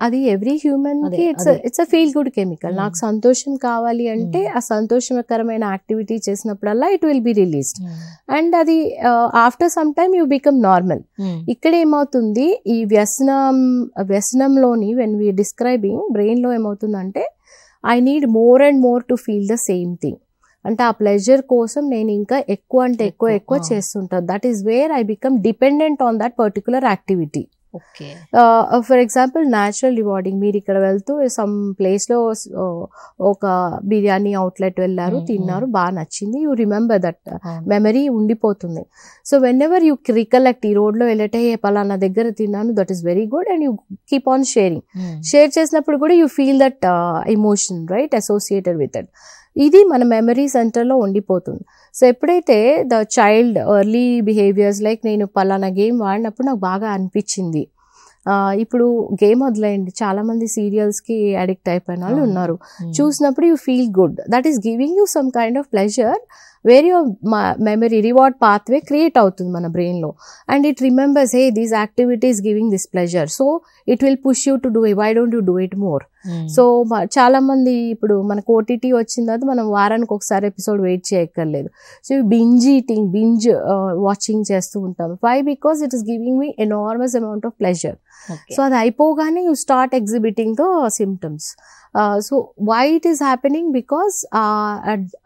అది every human కి it's a feel good chemical. నాకు సంతోషం కావాలి అంటే ఆ సంతోషకరమైన యాక్టివిటీ చేసినప్పుడల్లా it will be released and అది after some time you become normal. ఇక్కడ ఏమవుతుంది, ఈ వ్యసనంలోని వెన్ వీ డిస్క్రైబింగ్ బ్రెయిన్ లో ఏమవుతుందంటే I need more and more to feel the same thing. అంటే ఆ ప్లెజర్ కోసం నేను ఇంకా ఎక్కువ అంటే ఎక్కువ చేస్తుంటాను. That is where I become dependent on that particular activity. For example natural rewarding, మీరు ఇక్కడ వెళ్తూ సమ్ ప్లేస్ లో ఒక బిర్యానీ అవుట్లెట్ వెళ్ళారు, తిన్నారు, బాగా నచ్చింది, యూ రిమెంబర్ దట్ మెమరీ ఉండిపోతుంది. So when ever you recollect, ఈ రోడ్ లో వెళ్ళటే పలానా దగ్గర తిన్నాను, that is very good and you keep on sharing. Share చేసినప్పుడు కూడా you feel that emotion right associated with it. ఇది మన మెమరీ సెంటర్లో ఉండిపోతుంది. సో ఎప్పుడైతే the child early behaviours like నేను పలానా గేమ్ వాడినప్పుడు నాకు బాగా అనిపించింది, ఇప్పుడు గేమ్ వదిలేయండి, చాలా మంది సీరియల్స్ కి అడిక్ట్ అయిపోయిన వాళ్ళు ఉన్నారు, చూసినప్పుడు you feel good, that is giving you some kind of pleasure where your memory reward pathway create అవుతుంది మన బ్రెయిన్ లో and it remembers hey these activities giving this pleasure, so it will push you to do it, why don't you do it more. So చాలా మంది ఇప్పుడు మనకు OTT వచ్చిన తర్వాత మనం వారానికి ఒకసారి ఎపిసోడ్ వెయిట్ చేయక్కర్లేదు. So binge eating, binge watching చేస్తూ ఉంటాం. Why? Because it is giving me enormous amount of pleasure. So అది అయిపోగానే you start exhibiting the symptoms. So why it is happening? Because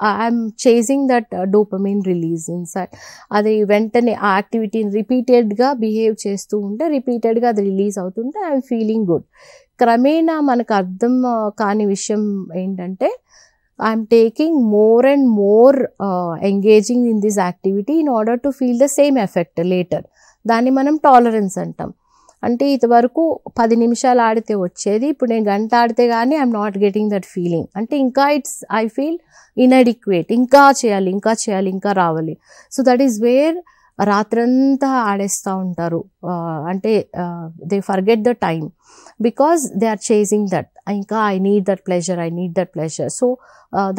I'm chasing that dopamine release inside. అది వెంటనే ఆ యాక్టివిటీని రిపీటెడ్గా behave చేస్తూ ఉంటే, రిపీటెడ్గా అది రిలీజ్ అవుతుంటే ఐఎమ్ ఫీలింగ్ గుడ్. క్రమేణా మనకు అర్థం కాని విషయం ఏంటంటే I'm taking more and more engaging in this activity in order to feel the same effect later. దాన్ని మనం టాలరెన్స్ అంటాం. అంటే ఇంతవరకు 10 నిమిషాలు ఆడితే వచ్చేది, ఇప్పుడు నేను గంట ఆడితే కానీ I'm not getting that feeling. అంటే ఇంకా ఐ ఫీల్ ఇన్అడిక్వేట్, ఇంకా చేయాలి, ఇంకా రావాలి. సో దట్ ఈస్ వేర్ రాత్రంతా ఆడేస్తూ ఉంటారు. అంటే they forget the time because they are chasing that. ఇంకా I need that pleasure. So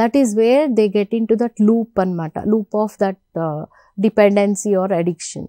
that is where they get into that loop అనమాట, loop of that dependency or addiction.